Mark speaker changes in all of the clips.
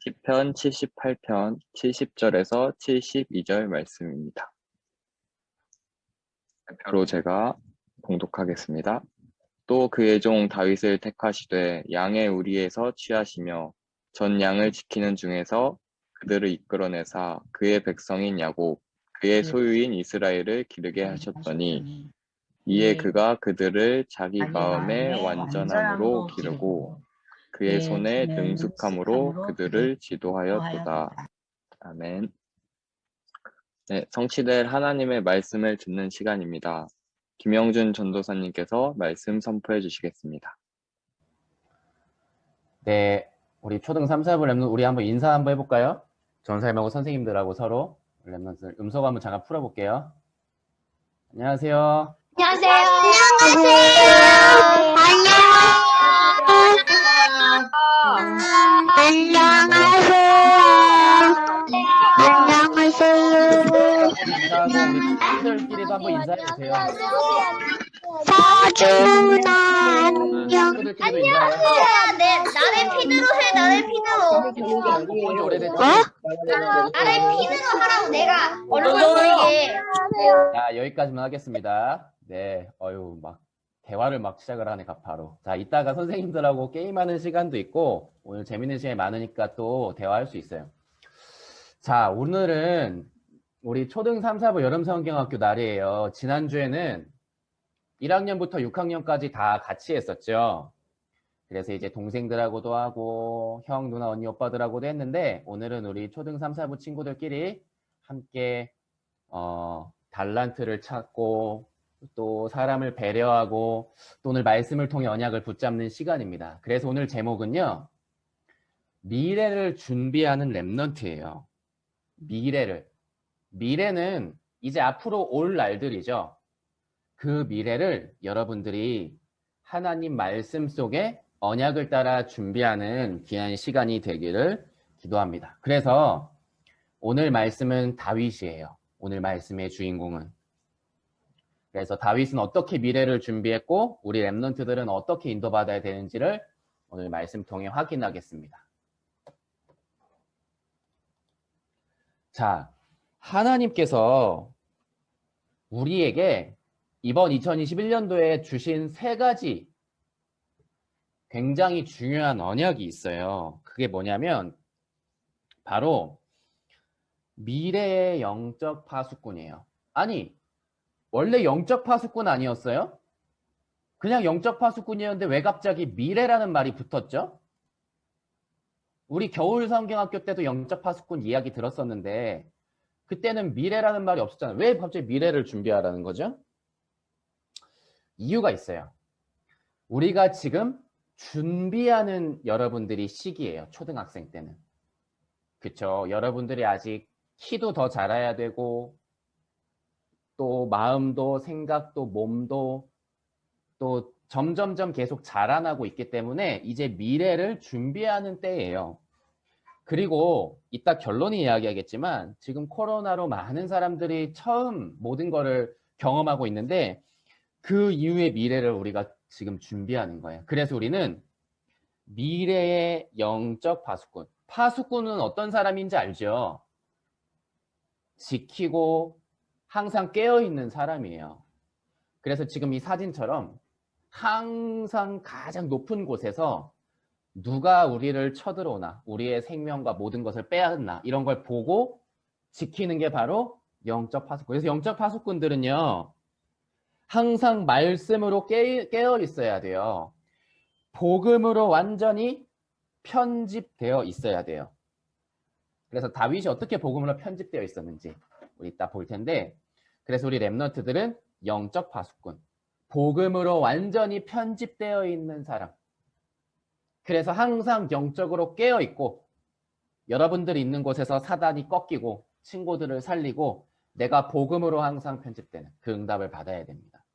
Speaker 1: 시편 78편 70절에서 72절 말씀입니다. 대표로 제가 봉독하겠습니다. 또 그의 종 다윗을 택하시되 양의 우리에서 취하시며 전 양을 지키는 중에서 그들을 이끌어내사 그의 백성인 야곱 그의 소유인 이스라엘을 기르게 하셨더니 이에 그가 그들을 자기 마음의 완전함으로 기르고 그의 손의 능숙함으로 그들을 지도하였도다. 아멘. 네, 성취될 하나님의 말씀을 듣는 시간입니다. 김영준 전도사님께서 말씀 선포해 주시겠습니다.
Speaker 2: 네, 우리 초등 3, 4부 랩넌트 우리 한번 인사 한번 해볼까요? 전사님하고 선생님들하고 서로 랩넌트 음소거 한번 잠깐 풀어볼게요. 안녕하세요.
Speaker 3: 안녕하세요. 안녕하세요.
Speaker 2: 인사하고 우리 친구들끼리도 한번 인사해주세요.
Speaker 3: 서준아 안녕.
Speaker 2: 친구들끼리도 인사해요.
Speaker 3: 네, 나를 핀으로 해. 나를 핀으로.
Speaker 2: 본지 오래됐죠?
Speaker 3: 나를 핀으로 하라고 내가 얼굴 보이게.
Speaker 2: 자, 여기까지만 하겠습니다. 네, 막 대화를 막 시작을 하네, 바로. 자, 이따가 선생님들하고 게임하는 시간도 있고 오늘 재밌는 시간이 많으니까 또 대화할 수 있어요. 자, 오늘은 우리 초등 3, 4부 여름성경학교 날이에요. 지난주에는 1학년부터 6학년까지 다 같이 했었죠. 그래서 이제 동생들하고도 하고 형, 누나, 언니, 오빠들하고도 했는데 오늘은 우리 초등 3, 4부 친구들끼리 함께 달란트를 찾고 또 사람을 배려하고 또 오늘 말씀을 통해 언약을 붙잡는 시간입니다. 그래서 오늘 제목은요. 미래를 준비하는 랩넌트예요. 미래는 이제 앞으로 올 날들이죠. 그 미래를 여러분들이 하나님 말씀 속에 언약을 따라 준비하는 귀한 시간이 되기를 기도합니다. 그래서 오늘 말씀은 다윗이에요. 오늘 말씀의 주인공은. 그래서 다윗은 어떻게 미래를 준비했고 우리 랩넌트들은 어떻게 인도받아야 되는지를 오늘 말씀 통해 확인하겠습니다. 자, 하나님께서 우리에게 이번 2021년도에 주신 3가지 굉장히 중요한 언약이 있어요. 그게 뭐냐면 바로 미래의 영적 파수꾼이에요. 아니, 원래 영적 파수꾼 아니었어요? 그냥 영적 파수꾼이었는데 왜 갑자기 미래라는 말이 붙었죠? 우리 겨울 성경학교 때도 영적 파수꾼 이야기 들었었는데 그때는 미래라는 말이 없었잖아요. 왜 갑자기 미래를 준비하라는 거죠? 이유가 있어요. 우리가 지금 준비하는 여러분들이 시기예요. 초등학생 때는. 그쵸? 여러분들이 아직 키도 더 자라야 되고 또 마음도 생각도 몸도 또 점점점 계속 자라나고 있기 때문에 이제 미래를 준비하는 때예요. 그리고 이따 결론이 이야기하겠지만 지금 코로나로 많은 사람들이 처음 모든 거를 경험하고 있는데 그 이후의 미래를 우리가 지금 준비하는 거예요. 그래서 우리는 미래의 영적 파수꾼. 파수꾼은 어떤 사람인지 알죠? 지키고 항상 깨어있는 사람이에요. 그래서 지금 이 사진처럼 항상 가장 높은 곳에서 누가 우리를 쳐들어오나 우리의 생명과 모든 것을 빼앗나 이런 걸 보고 지키는 게 바로 영적 파수꾼. 그래서 영적 파수꾼들은요. 항상 말씀으로 깨어 있어야 돼요. 복음으로 완전히 편집되어 있어야 돼요. 그래서 다윗이 어떻게 복음으로 편집되어 있었는지 우리 이따 볼 텐데 그래서 우리 랩넌트들은 영적 파수꾼. 복음으로 완전히 편집되어 있는 사람. 그래서 항상 영적으로 깨어 있고 여러분들이 있는 곳에서 사단이 꺾이고 친구들을 살리고 내가 복음으로 항상 편집되는 그 응답을 받아야 됩니다.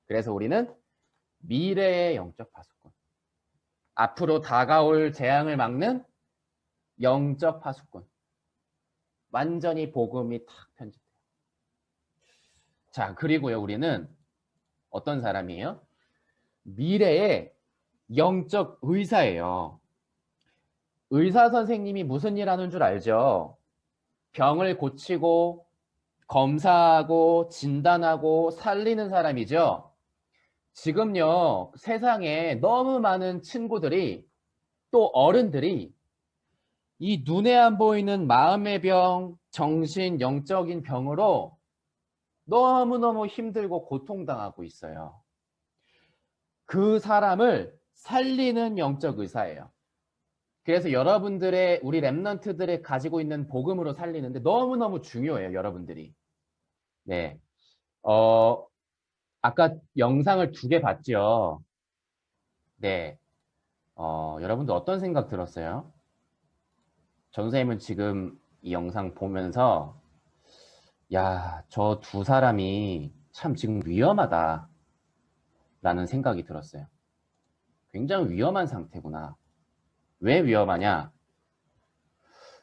Speaker 2: 그래서 우리는 미래의 영적 파수꾼. 앞으로 다가올 재앙을 막는 영적 파수꾼. 완전히 복음이 탁 편집돼요. 자, 그리고요, 우리는 어떤 사람이에요? 미래의 영적 의사예요. 의사 선생님이 무슨 일 하는 줄 알죠? 병을 고치고 검사하고 진단하고 살리는 사람이죠. 지금요, 세상에 너무 많은 친구들이 또 어른들이 이 눈에 안 보이는 마음의 병, 정신, 영적인 병으로 너무너무 힘들고 고통당하고 있어요. 그 사람을 살리는 영적 의사예요. 그래서 여러분들의, 우리 랩런트들의 가지고 있는 복음으로 살리는데 너무너무 중요해요, 여러분들이. 네. 아까 영상을 2개 봤죠? 네. 여러분들 어떤 생각 들었어요? 전선생님은 지금 이 영상 보면서, 야, 저 2사람이 참 지금 위험하다 라는 생각이 들었어요. 굉장히 위험한 상태구나. 왜 위험하냐?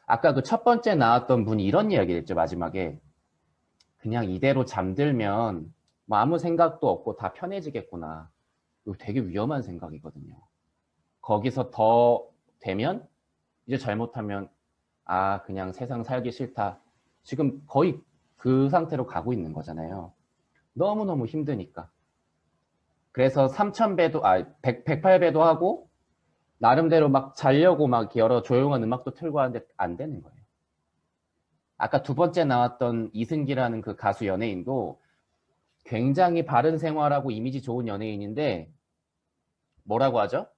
Speaker 2: 아까 그 첫 번째 나왔던 분이 이런 이야기를 했죠, 마지막에. 그냥 이대로 잠들면 뭐 아무 생각도 없고 다 편해지겠구나. 이거 되게 위험한 생각이거든요. 거기서 더 되면 이제 잘못하면 아, 그냥 세상 살기 싫다. 지금 거의 그 상태로 가고 있는 거잖아요. 너무너무 힘드니까. 그래서 3000배도, 108배도 하고, 나름대로 막 자려고 막 여러 조용한 음악도 틀고 하는데 안 되는 거예요. 아까 2번째 나왔던 이승기라는 그 가수 연예인도 굉장히 바른 생활하고 이미지 좋은 연예인인데, 뭐라고 하죠?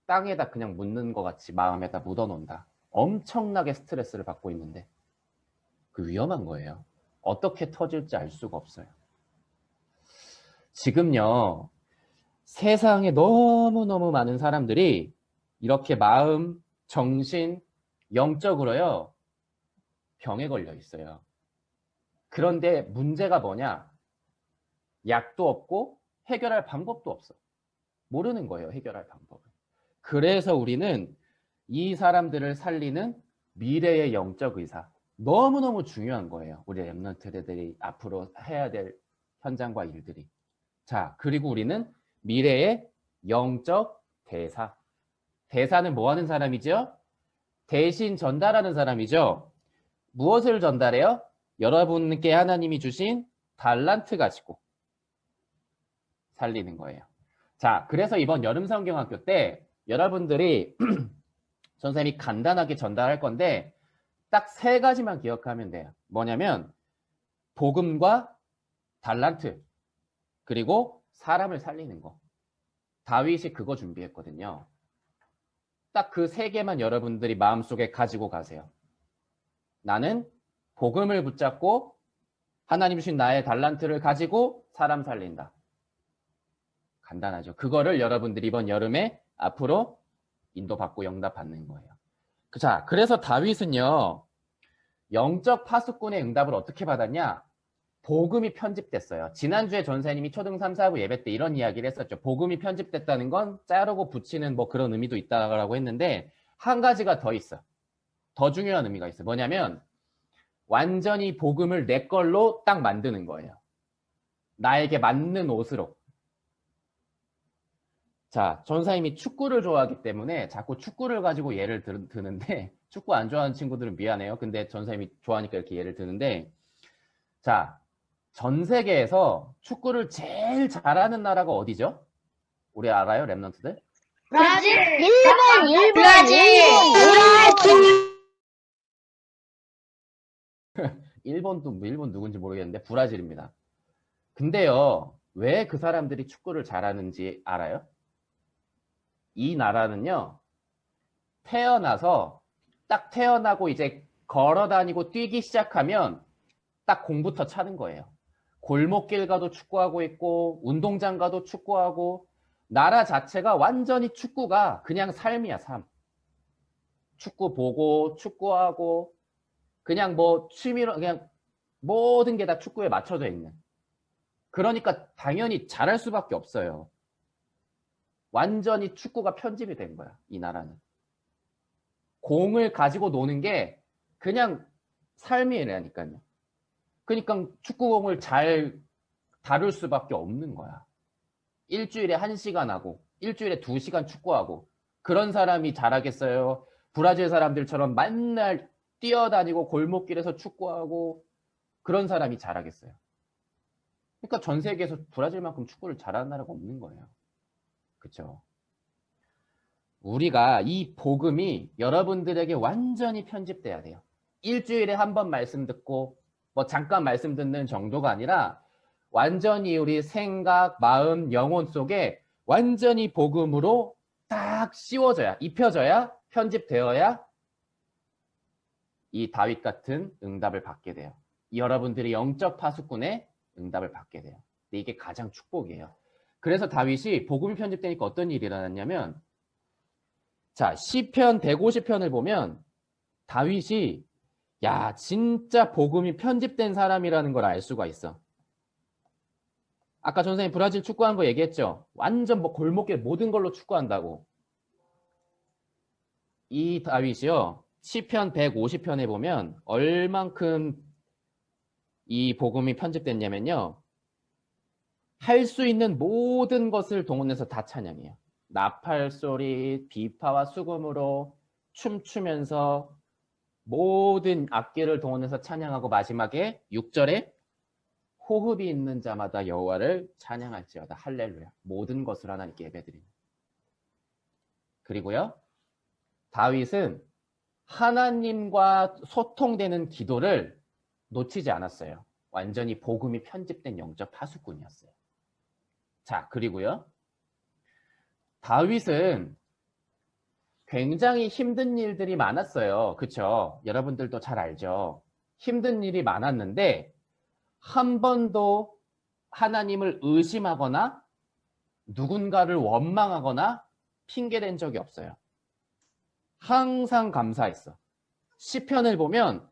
Speaker 2: 땅에다 그냥 묻는 것 같이 마음에다 묻어놓는다. 엄청나게 스트레스를 받고 있는데, 그 위험한 거예요. 어떻게 터질지 알 수가 없어요. 지금요, 세상에 너무너무 많은 사람들이 이렇게 마음, 정신, 영적으로요, 병에 걸려 있어요. 그런데 문제가 뭐냐? 약도 없고 해결할 방법도 없어. 모르는 거예요, 해결할 방법을. 그래서 우리는 이 사람들을 살리는 미래의 영적 의사. 너무너무 중요한 거예요. 우리 랩런트들이 앞으로 해야 될 현장과 일들이. 자, 그리고 우리는 미래의 영적 대사. 대사는 뭐 하는 사람이죠? 대신 전달하는 사람이죠. 무엇을 전달해요? 여러분께 하나님이 주신 달란트 가지고 살리는 거예요. 자, 그래서 이번 여름 성경학교 때 여러분들이 선생님이 간단하게 전달할 건데 딱 3가지만 기억하면 돼요. 뭐냐면 복음과 달란트, 그리고 사람을 살리는 거. 다윗이 그거 준비했거든요. 딱 그 3개만 여러분들이 마음속에 가지고 가세요. 나는 복음을 붙잡고 하나님 주신 나의 달란트를 가지고 사람 살린다. 간단하죠. 그거를 여러분들이 이번 여름에 앞으로 인도받고 영답받는 거예요. 자, 그래서 다윗은요, 영적 파수꾼의 응답을 어떻게 받았냐? 복음이 편집됐어요. 지난주에 전사님이 초등 3, 4부 예배 때 이런 이야기를 했었죠. 복음이 편집됐다는 건 자르고 붙이는 뭐 그런 의미도 있다고 했는데 한 가지가 더 있어. 더 중요한 의미가 있어. 뭐냐면 완전히 복음을 내 걸로 딱 만드는 거예요. 나에게 맞는 옷으로. 자, 전사님이 축구를 좋아하기 때문에 자꾸 축구를 가지고 예를 드는데 축구 안 좋아하는 친구들은 미안해요. 근데 전사님이 좋아하니까 이렇게 예를 드는데 자, 전 세계에서 축구를 제일 잘하는 나라가 어디죠? 우리 알아요, 랩런트들?
Speaker 3: 브라질.
Speaker 4: 일본,
Speaker 2: 일본 누군지 모르겠는데 브라질입니다. 근데요, 왜 그 사람들이 축구를 잘하는지 알아요? 이 나라는요, 딱 태어나고 이제 걸어 다니고 뛰기 시작하면 딱 공부터 차는 거예요. 골목길 가도 축구하고 있고 운동장 가도 축구하고 나라 자체가 완전히 축구가 그냥 삶이야, 삶. 축구 보고 축구하고 그냥 뭐 취미로 그냥 모든 게 다 축구에 맞춰져 있는. 그러니까 당연히 잘할 수밖에 없어요. 완전히 축구가 편집이 된 거야, 이 나라는. 공을 가지고 노는 게 그냥 삶이라니까요. 그러니까 축구공을 잘 다룰 수밖에 없는 거야. 일주일에 1시간 하고 일주일에 2시간 축구하고 그런 사람이 잘하겠어요? 브라질 사람들처럼 맨날 뛰어다니고 골목길에서 축구하고 그런 사람이 잘하겠어요? 그러니까 전 세계에서 브라질만큼 축구를 잘하는 나라가 없는 거예요. 그렇죠? 우리가 이 복음이 여러분들에게 완전히 편집돼야 돼요. 일주일에 한 번 말씀 듣고 뭐 잠깐 말씀 듣는 정도가 아니라 완전히 우리 생각, 마음, 영혼 속에 완전히 복음으로 딱 씌워져야, 입혀져야, 편집되어야 이 다윗 같은 응답을 받게 돼요. 여러분들이 영적 파수꾼의 응답을 받게 돼요. 근데 이게 가장 축복이에요. 그래서 다윗이 복음이 편집되니까 어떤 일이 일어났냐면, 자, 시편 150편을 보면 다윗이 야, 진짜 복음이 편집된 사람이라는 걸 알 수가 있어. 아까 전선생님 브라질 축구한 거 얘기했죠? 완전 뭐 골목길 모든 걸로 축구한다고. 이 다윗이요, 시편 150편에 보면 얼만큼 이 복음이 편집됐냐면요, 할 수 있는 모든 것을 동원해서 다 찬양해요. 나팔 소리, 비파와 수금으로 춤추면서 모든 악기를 동원해서 찬양하고 마지막에 6절에 호흡이 있는 자마다 여호와를 찬양할지어다. 할렐루야. 모든 것을 하나님께 예배드립니다. 그리고요, 다윗은 하나님과 소통되는 기도를 놓치지 않았어요. 완전히 복음이 편집된 영적 파수꾼이었어요. 자, 그리고요, 다윗은 굉장히 힘든 일들이 많았어요. 그쵸? 여러분들도 잘 알죠? 힘든 일이 많았는데 한 번도 하나님을 의심하거나 누군가를 원망하거나 핑계댄 적이 없어요. 항상 감사했어. 시편을 보면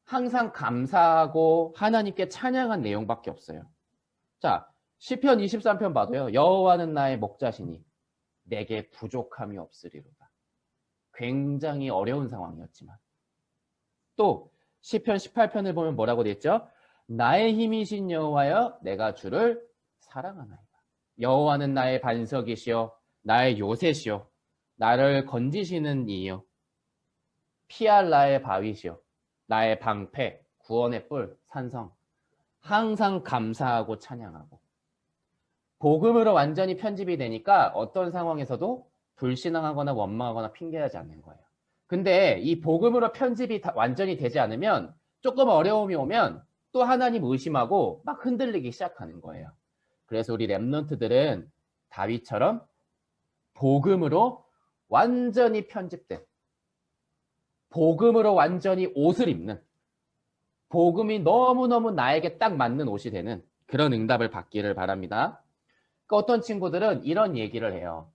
Speaker 2: 항상 감사하고 하나님께 찬양한 내용밖에 없어요. 자, 시편 23편 봐도요. 여호와는 나의 목자시니 내게 부족함이 없으리로다. 굉장히 어려운 상황이었지만. 또 시편 18편을 보면 뭐라고 되어 있죠? 나의 힘이신 여호와여 내가 주를 사랑하나이다. 여호와는 나의 반석이시요 나의 요새시요 나를 건지시는 이요 피할 나의 바위시요 나의 방패 구원의 뿔 산성. 항상 감사하고 찬양하고. 복음으로 완전히 편집이 되니까 어떤 상황에서도 불신앙하거나 원망하거나 핑계하지 않는 거예요. 근데 이 복음으로 편집이 완전히 되지 않으면 조금 어려움이 오면 또 하나님 의심하고 막 흔들리기 시작하는 거예요. 그래서 우리 렘넌트들은 다윗처럼 복음으로 완전히 편집된, 복음으로 완전히 옷을 입는, 복음이 너무너무 나에게 딱 맞는 옷이 되는 그런 응답을 받기를 바랍니다. 그러니까 어떤 친구들은 이런 얘기를 해요.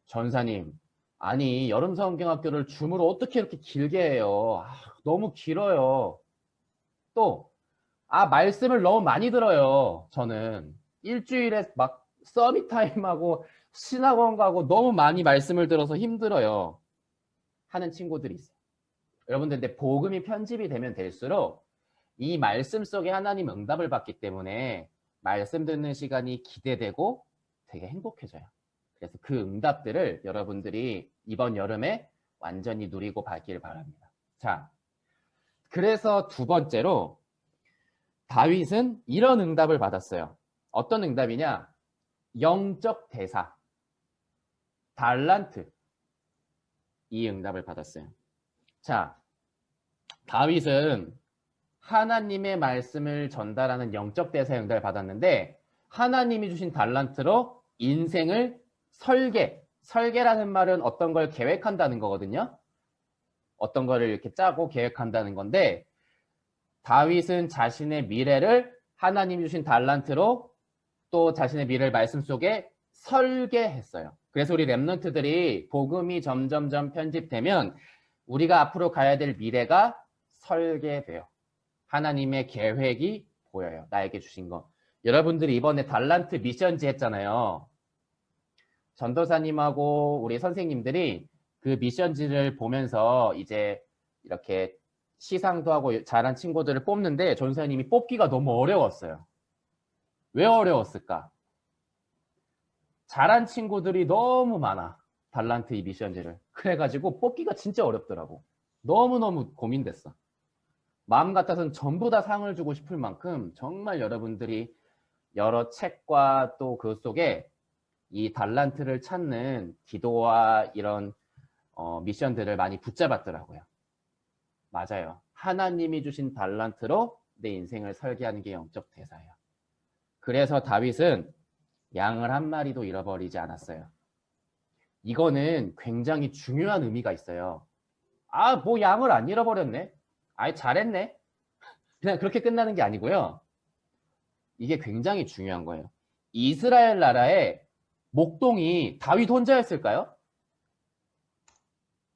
Speaker 2: 전사님, 아니 여름성경학교를 줌으로 어떻게 이렇게 길게 해요? 너무 길어요. 또 말씀을 너무 많이 들어요. 저는 일주일에 막 서밋타임하고 신학원 가고 너무 많이 말씀을 들어서 힘들어요 하는 친구들이 있어요. 여러분들, 근데 복음이 편집이 되면 될수록 이 말씀 속에 하나님 응답을 받기 때문에 말씀 듣는 시간이 기대되고 되게 행복해져요. 그래서 그 응답들을 여러분들이 이번 여름에 완전히 누리고 받기를 바랍니다. 자, 그래서 두 번째로 다윗은 이런 응답을 받았어요. 어떤 응답이냐? 영적 대사, 달란트, 이 응답을 받았어요. 자, 다윗은 하나님의 말씀을 전달하는 영적 대사의 응답을 받았는데 하나님이 주신 달란트로 인생을 설계라는 말은 어떤 걸 계획한다는 거거든요. 어떤 거를 이렇게 짜고 계획한다는 건데 다윗은 자신의 미래를 하나님이 주신 달란트로 또 자신의 미래를 말씀 속에 설계했어요. 그래서 우리 렘넌트들이 복음이 점점점 편집되면 우리가 앞으로 가야 될 미래가 설계돼요. 하나님의 계획이 보여요. 나에게 주신 거. 여러분들이 이번에 달란트 미션지 했잖아요. 전도사님하고 우리 선생님들이 그 미션지를 보면서 이제 이렇게 시상도 하고 잘한 친구들을 뽑는데 전도사님이 뽑기가 너무 어려웠어요. 왜 어려웠을까? 잘한 친구들이 너무 많아. 달란트 이 미션지를. 그래가지고 뽑기가 진짜 어렵더라고. 너무너무 고민됐어. 마음 같아서는 전부 다 상을 주고 싶을 만큼 정말 여러분들이 여러 책과 또 그 속에 이 달란트를 찾는 기도와 이런 미션들을 많이 붙잡았더라고요. 맞아요. 하나님이 주신 달란트로 내 인생을 설계하는 게 영적 대사예요. 그래서 다윗은 양을 한 마리도 잃어버리지 않았어요. 이거는 굉장히 중요한 의미가 있어요. 아, 뭐 양을 안 잃어버렸네. 아이, 잘했네. 그냥 그렇게 끝나는 게 아니고요. 이게 굉장히 중요한 거예요. 이스라엘 나라에 목동이 다윗 혼자였을까요?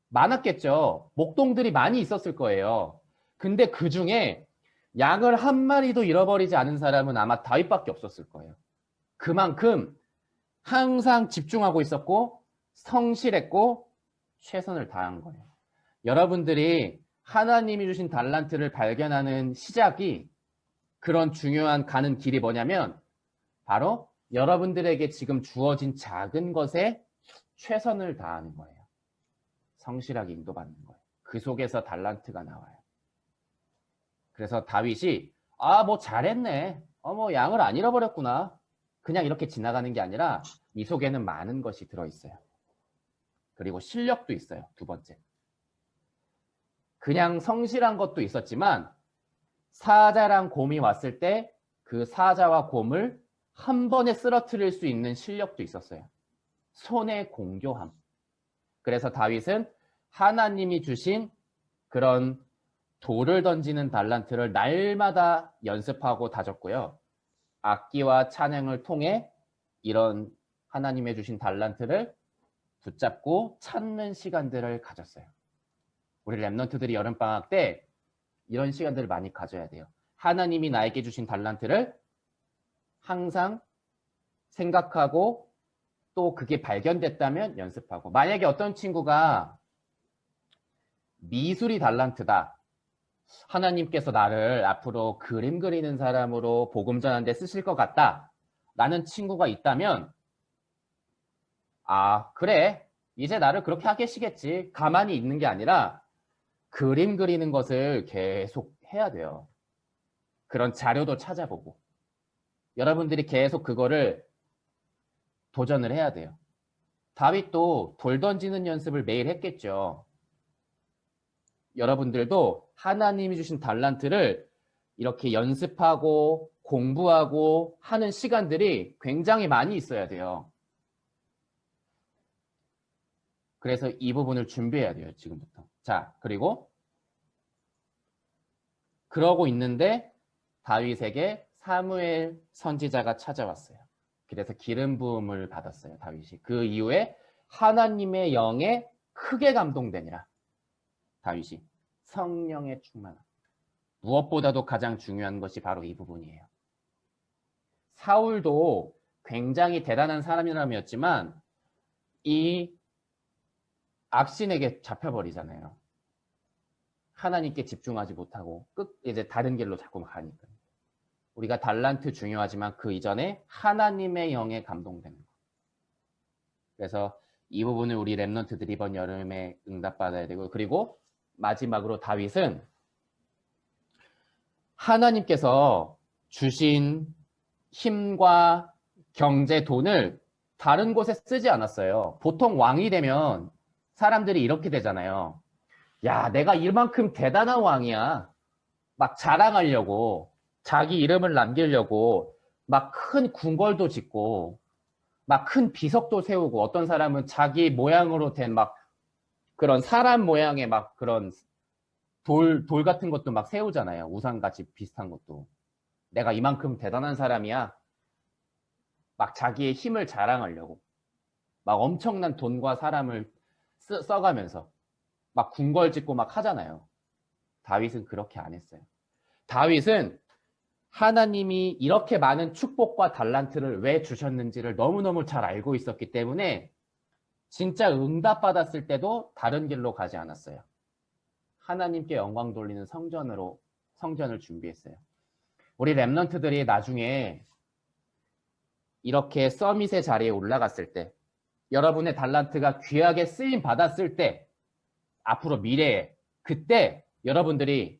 Speaker 2: 많았겠죠. 목동들이 많이 있었을 거예요. 근데 그 중에 양을 한 마리도 잃어버리지 않은 사람은 아마 다윗밖에 없었을 거예요. 그만큼 항상 집중하고 있었고 성실했고 최선을 다한 거예요. 여러분들이 하나님이 주신 달란트를 발견하는 시작이 그런 중요한 가는 길이 뭐냐면 바로 여러분들에게 지금 주어진 작은 것에 최선을 다하는 거예요. 성실하게 인도받는 거예요. 그 속에서 달란트가 나와요. 그래서 다윗이 뭐 잘했네. 뭐 양을 안 잃어버렸구나. 그냥 이렇게 지나가는 게 아니라 이 속에는 많은 것이 들어있어요. 그리고 실력도 있어요. 두 번째. 그냥 성실한 것도 있었지만 사자랑 곰이 왔을 때 그 사자와 곰을 한 번에 쓰러뜨릴 수 있는 실력도 있었어요. 손의 공교함. 그래서 다윗은 하나님이 주신 그런 돌을 던지는 달란트를 날마다 연습하고 다졌고요. 악기와 찬양을 통해 이런 하나님의 주신 달란트를 붙잡고 찾는 시간들을 가졌어요. 우리 랩런트들이 여름방학 때 이런 시간들을 많이 가져야 돼요. 하나님이 나에게 주신 달란트를 항상 생각하고 또 그게 발견됐다면 연습하고, 만약에 어떤 친구가 미술이 달란트다. 하나님께서 나를 앞으로 그림 그리는 사람으로 복음 전하는 데 쓰실 것 같다. 라는 친구가 있다면 그래. 이제 나를 그렇게 하시겠지. 가만히 있는 게 아니라 그림 그리는 것을 계속 해야 돼요. 그런 자료도 찾아보고. 여러분들이 계속 그거를 도전을 해야 돼요. 다윗도 돌 던지는 연습을 매일 했겠죠. 여러분들도 하나님이 주신 달란트를 이렇게 연습하고 공부하고 하는 시간들이 굉장히 많이 있어야 돼요. 그래서 이 부분을 준비해야 돼요, 지금부터. 자, 그리고 그러고 있는데 다윗에게 사무엘 선지자가 찾아왔어요. 그래서 기름 부음을 받았어요, 다윗이. 그 이후에 하나님의 영에 크게 감동되니라. 다윗이 성령의 충만함. 무엇보다도 가장 중요한 것이 바로 이 부분이에요. 사울도 굉장히 대단한 사람이었지만 이 악신에게 잡혀버리잖아요. 하나님께 집중하지 못하고 이제 다른 길로 자꾸 가니까. 우리가 달란트 중요하지만 그 이전에 하나님의 영에 감동되는 거. 그래서 이 부분을 우리 랩런트들이 이번 여름에 응답받아야 되고, 그리고 마지막으로 다윗은 하나님께서 주신 힘과 경제, 돈을 다른 곳에 쓰지 않았어요. 보통 왕이 되면 사람들이 이렇게 되잖아요. 야, 내가 이만큼 대단한 왕이야. 막 자랑하려고, 자기 이름을 남기려고 막 큰 궁궐도 짓고 막 큰 비석도 세우고, 어떤 사람은 자기 모양으로 된 막 그런 사람 모양의 막 그런 돌 같은 것도 막 세우잖아요. 우상같이 비슷한 것도. 내가 이만큼 대단한 사람이야. 막 자기의 힘을 자랑하려고 막 엄청난 돈과 사람을 써가면서 막 궁궐 짓고 막 하잖아요. 다윗은 그렇게 안 했어요. 다윗은 하나님이 이렇게 많은 축복과 달란트를 왜 주셨는지를 너무너무 잘 알고 있었기 때문에 진짜 응답받았을 때도 다른 길로 가지 않았어요. 하나님께 영광 돌리는 성전을 준비했어요. 우리 랩런트들이 나중에 이렇게 서밋의 자리에 올라갔을 때 여러분의 달란트가 귀하게 쓰임 받았을 때, 앞으로 미래에, 그때 여러분들이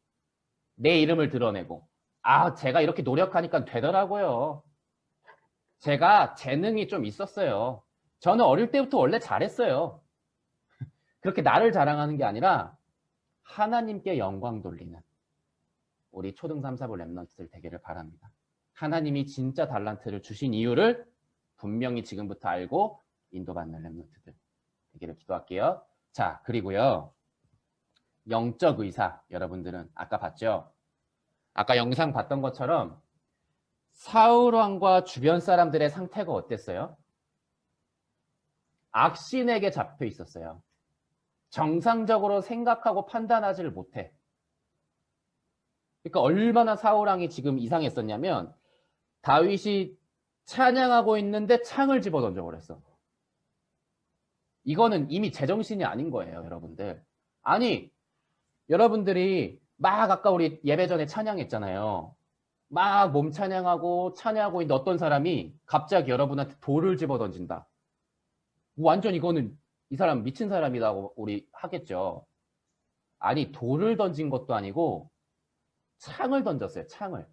Speaker 2: 내 이름을 드러내고, 아, 제가 이렇게 노력하니까 되더라고요. 제가 재능이 좀 있었어요. 저는 어릴 때부터 원래 잘했어요. 그렇게 나를 자랑하는 게 아니라 하나님께 영광 돌리는 우리 초등 3, 4부 랩런트들 되기를 바랍니다. 하나님이 진짜 달란트를 주신 이유를 분명히 지금부터 알고 인도받는 랩런트들 되기를 기도할게요. 자, 그리고요. 영적 의사 여러분들은 아까 봤죠? 아까 영상 봤던 것처럼 사울 왕과 주변 사람들의 상태가 어땠어요? 악신에게 잡혀 있었어요. 정상적으로 생각하고 판단하지를 못해. 그러니까 얼마나 사울 왕이 지금 이상했었냐면 다윗이 찬양하고 있는데 창을 집어 던져버렸어. 이거는 이미 제정신이 아닌 거예요, 여러분들. 아니, 여러분들이 막 아까 우리 예배 전에 찬양했잖아요. 막 몸 찬양하고 있는데 어떤 사람이 갑자기 여러분한테 돌을 집어 던진다. 완전 이거는 이 사람 미친 사람이라고 우리 하겠죠. 아니, 돌을 던진 것도 아니고 창을 던졌어요, 창을.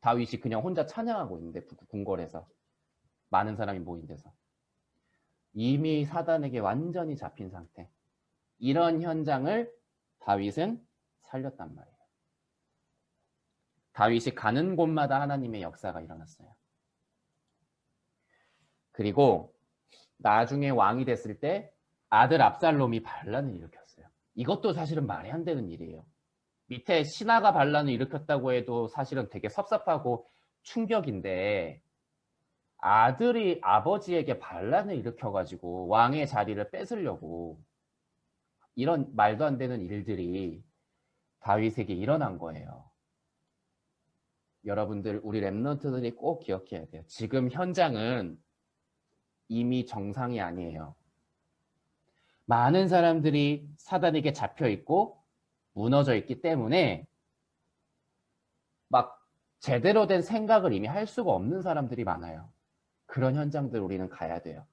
Speaker 2: 다윗이 그냥 혼자 찬양하고 있는데 궁궐에서 많은 사람이 모인 데서 이미 사단에게 완전히 잡힌 상태. 이런 현장을 다윗은 살렸단 말이에요. 다윗이 가는 곳마다 하나님의 역사가 일어났어요. 그리고 나중에 왕이 됐을 때 아들 압살롬이 반란을 일으켰어요. 이것도 사실은 말이 안 되는 일이에요. 밑에 신하가 반란을 일으켰다고 해도 사실은 되게 섭섭하고 충격인데 아들이 아버지에게 반란을 일으켜가지고 왕의 자리를 뺏으려고 이런 말도 안 되는 일들이 다윗에게 일어난 거예요. 여러분들 우리 랩런트들이 꼭 기억해야 돼요. 지금 현장은 이미 정상이 아니에요. 많은 사람들이 사단에게 잡혀 있고 무너져 있기 때문에 막 제대로 된 생각을 이미 할 수가 없는 사람들이 많아요. 그런 현장들 우리는 가야 돼요.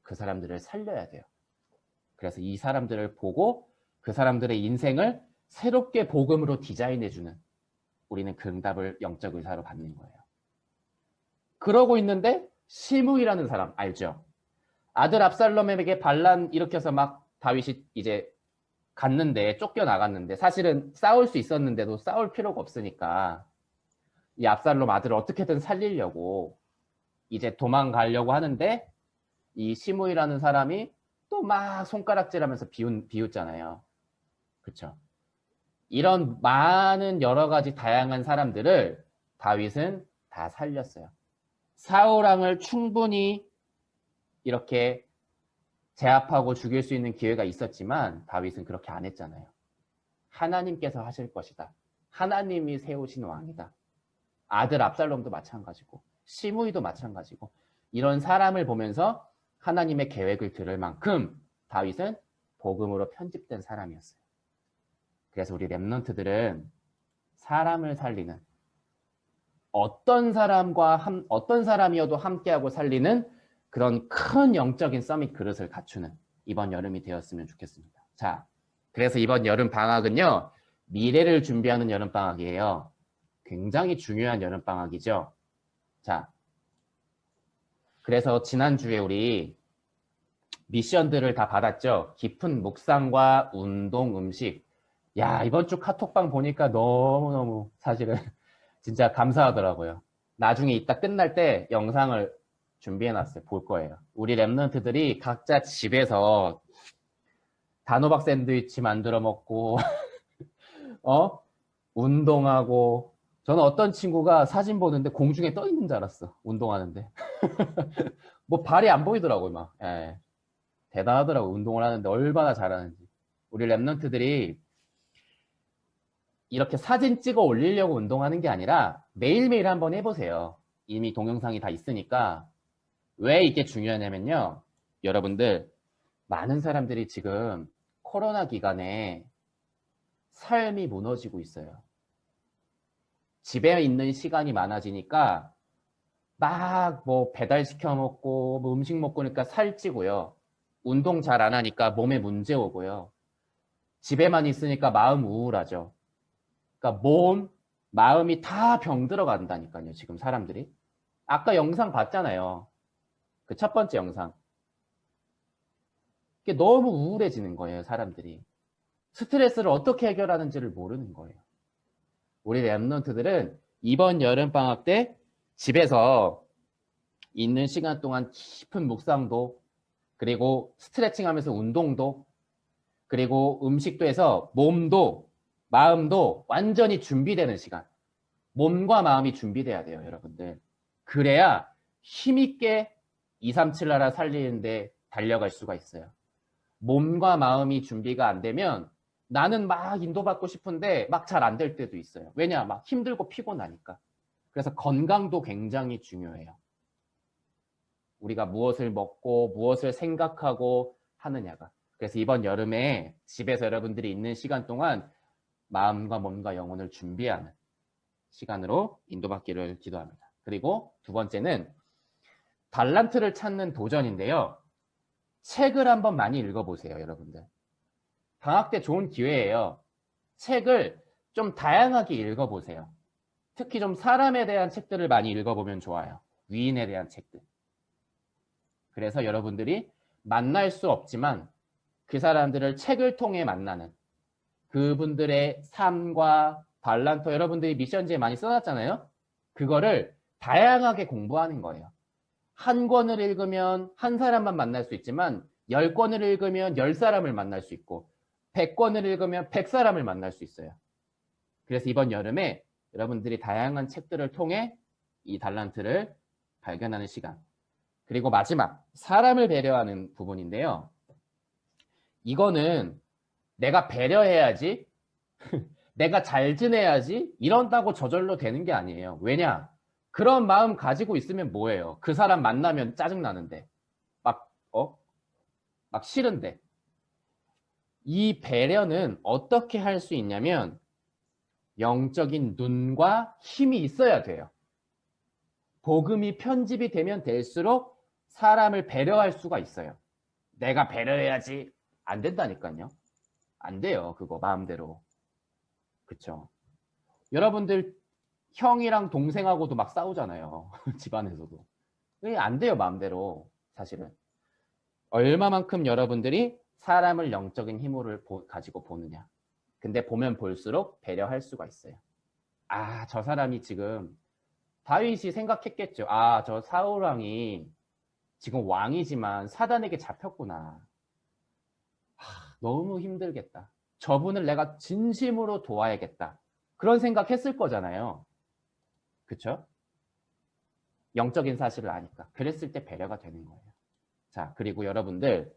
Speaker 2: 그 사람들을 살려야 돼요. 그래서 이 사람들을 보고 그 사람들의 인생을 새롭게 복음으로 디자인해주는 우리는 그 응답을 영적 의사로 받는 거예요. 그러고 있는데 시므이라는 사람 알죠? 아들 압살롬에게 반란 일으켜서 막 다윗이 이제 갔는데 쫓겨나갔는데 사실은 싸울 수 있었는데도 싸울 필요가 없으니까 이 압살롬 아들을 어떻게든 살리려고 이제 도망가려고 하는데 이 시므이라는 사람이 또 막 손가락질하면서 비웃잖아요. 그렇죠? 이런 많은 여러 가지 다양한 사람들을 다윗은 다 살렸어요. 사울 왕을 충분히 이렇게 제압하고 죽일 수 있는 기회가 있었지만 다윗은 그렇게 안 했잖아요. 하나님께서 하실 것이다. 하나님이 세우신 왕이다. 아들 압살롬도 마찬가지고 시므이도 마찬가지고 이런 사람을 보면서 하나님의 계획을 들을 만큼 다윗은 복음으로 편집된 사람이었어요. 그래서 우리 랩런트들은 사람을 살리는 어떤 사람이어도 함께하고 살리는 그런 큰 영적인 서밋 그릇을 갖추는 이번 여름이 되었으면 좋겠습니다. 자, 그래서 이번 여름 방학은요, 미래를 준비하는 여름 방학이에요. 굉장히 중요한 여름 방학이죠. 자, 그래서 지난주에 우리 미션들을 다 받았죠. 깊은 묵상과 운동, 음식. 야, 이번 주 카톡방 보니까 너무너무 사실은 진짜 감사하더라고요. 나중에 이따 끝날 때 영상을 준비해놨어요. 볼 거예요. 우리 랩런트들이 각자 집에서 단호박 샌드위치 만들어 먹고 운동하고 저는 어떤 친구가 사진 보는데 공중에 떠 있는 줄 알았어. 운동하는데. 뭐 발이 안 보이더라고요. 막. 예. 대단하더라고요. 운동을 하는데 얼마나 잘하는지. 우리 랩런트들이 이렇게 사진 찍어 올리려고 운동하는 게 아니라 매일매일 한번 해보세요. 이미 동영상이 다 있으니까. 왜 이게 중요하냐면요. 여러분들 많은 사람들이 지금 코로나 기간에 삶이 무너지고 있어요. 집에 있는 시간이 많아지니까 막 뭐 배달 시켜 먹고 뭐 음식 먹고 그러니까 살찌고요. 운동 잘 안 하니까 몸에 문제 오고요. 집에만 있으니까 마음 우울하죠. 그러니까 몸, 마음이 다 병 들어간다니까요. 지금 사람들이. 아까 영상 봤잖아요. 그 첫 번째 영상. 이게 너무 우울해지는 거예요, 사람들이. 스트레스를 어떻게 해결하는지를 모르는 거예요. 우리 랩런트들은 이번 여름방학 때 집에서 있는 시간 동안 깊은 묵상도, 그리고 스트레칭 하면서 운동도, 그리고 음식도 해서 몸도 마음도 완전히 준비되는 시간. 몸과 마음이 준비돼야 돼요, 여러분들. 그래야 힘있게 237 나라 살리는데 달려갈 수가 있어요. 몸과 마음이 준비가 안 되면 나는 막 인도받고 싶은데 막 잘 안 될 때도 있어요. 왜냐? 막 힘들고 피곤하니까. 그래서 건강도 굉장히 중요해요. 우리가 무엇을 먹고 무엇을 생각하고 하느냐가. 그래서 이번 여름에 집에서 여러분들이 있는 시간 동안 마음과 몸과 영혼을 준비하는 시간으로 인도받기를 기도합니다. 그리고 두 번째는 달란트를 찾는 도전인데요. 책을 한번 많이 읽어보세요, 여러분들. 방학 때 좋은 기회예요. 책을 좀 다양하게 읽어보세요. 특히 좀 사람에 대한 책들을 많이 읽어보면 좋아요. 위인에 대한 책들. 그래서 여러분들이 만날 수 없지만 그 사람들을 책을 통해 만나는 그분들의 삶과 달란트, 여러분들이 미션지에 많이 써놨잖아요. 그거를 다양하게 공부하는 거예요. 한 권을 읽으면 한 사람만 만날 수 있지만 10권을 읽으면 10사람을 만날 수 있고 100권을 읽으면 100사람을 만날 수 있어요. 그래서 이번 여름에 여러분들이 다양한 책들을 통해 이 달란트를 발견하는 시간. 그리고 마지막, 사람을 배려하는 부분인데요. 이거는 내가 배려해야지, 내가 잘 지내야지 이런다고 저절로 되는 게 아니에요. 왜냐? 그런 마음 가지고 있으면 뭐예요? 그 사람 만나면 짜증나는데 막 싫은데. 이 배려는 어떻게 할 수 있냐면 영적인 눈과 힘이 있어야 돼요. 복음이 편집이 되면 될수록 사람을 배려할 수가 있어요. 내가 배려해야지. 안 된다니까요. 안 돼요. 그거 마음대로. 그쵸? 여러분들 형이랑 동생하고도 막 싸우잖아요. 집안에서도. 그게 안 돼요. 마음대로. 사실은. 얼마만큼 여러분들이 사람을 영적인 힘을 가지고 보느냐. 근데 보면 볼수록 배려할 수가 있어요. 아, 저 사람이 지금 다윗이 생각했겠죠. 아, 저 사울왕이 지금 왕이지만 사단에게 잡혔구나. 너무 힘들겠다. 저분을 내가 진심으로 도와야겠다. 그런 생각했을 거잖아요. 그쵸? 영적인 사실을 아니까. 그랬을 때 배려가 되는 거예요. 자, 그리고 여러분들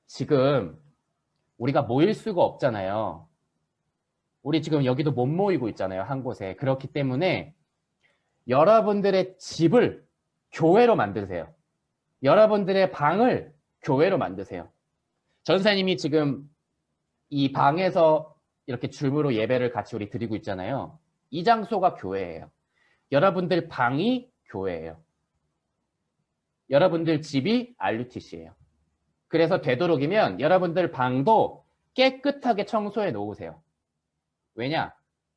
Speaker 2: 지금 우리가 모일 수가 없잖아요. 우리 지금 여기도 못 모이고 있잖아요. 한 곳에. 그렇기 때문에 여러분들의 집을 교회로 만드세요. 여러분들의 방을 교회로 만드세요. 전사님이 지금 이 방에서 이렇게 줌으로 예배를 같이 우리 드리고 있잖아요. 이 장소가 교회예요. 여러분들 방이 교회예요. 여러분들 집이 RUTC예요. 그래서 되도록이면 여러분들 방도 깨끗하게 청소해 놓으세요. 왜냐?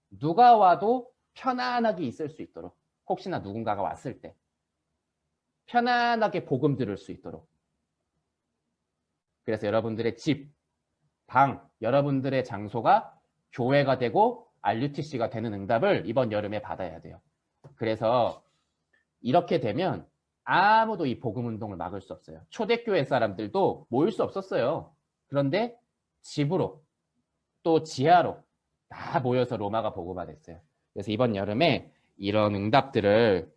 Speaker 2: 누가 와도 편안하게 있을 수 있도록. 혹시나 누군가가 왔을 때 편안하게 복음 들을 수 있도록. 그래서 여러분들의 집, 방, 여러분들의 장소가 교회가 되고 RUTC가 되는 응답을 이번 여름에 받아야 돼요. 그래서 이렇게 되면 아무도 이 복음 운동을 막을 수 없어요. 초대교회 사람들도 모일 수 없었어요. 그런데 집으로 또 지하로 다 모여서 로마가 복음화됐어요. 그래서 이번 여름에 이런 응답들을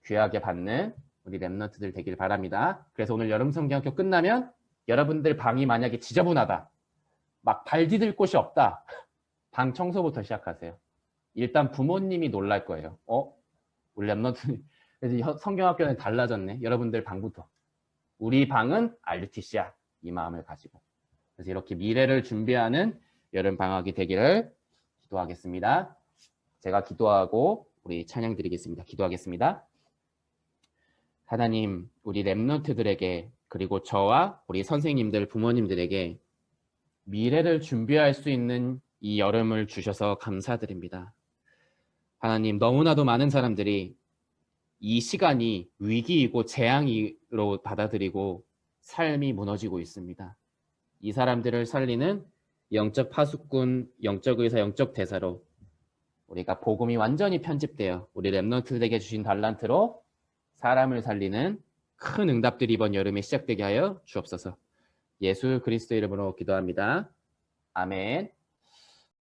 Speaker 2: 귀하게 받는 우리 랩런트들 되길 바랍니다. 그래서 오늘 여름 성경학교 끝나면 여러분들 방이 만약에 지저분하다, 막 발 디딜 곳이 없다, 방 청소부터 시작하세요. 일단 부모님이 놀랄 거예요. 우리 랩런트 그래서 성경학교는 달라졌네. 여러분들 방부터. 우리 방은 RUTC야. 이 마음을 가지고. 그래서 이렇게 미래를 준비하는 여름 방학이 되기를 기도하겠습니다. 제가 기도하고 우리 찬양 드리겠습니다. 기도하겠습니다. 하나님, 우리 랩런트들에게 그리고 저와 우리 선생님들, 부모님들에게 미래를 준비할 수 있는 이 여름을 주셔서 감사드립니다. 하나님, 너무나도 많은 사람들이 이 시간이 위기이고 재앙으로 받아들이고 삶이 무너지고 있습니다. 이 사람들을 살리는 영적 파수꾼, 영적 의사, 영적 대사로 우리가 복음이 완전히 편집되어 우리 랩런트들에게 주신 달란트로 사람을 살리는 큰 응답들이 이번 여름에 시작되게 하여 주옵소서. 예수 그리스도 이름으로 기도합니다. 아멘.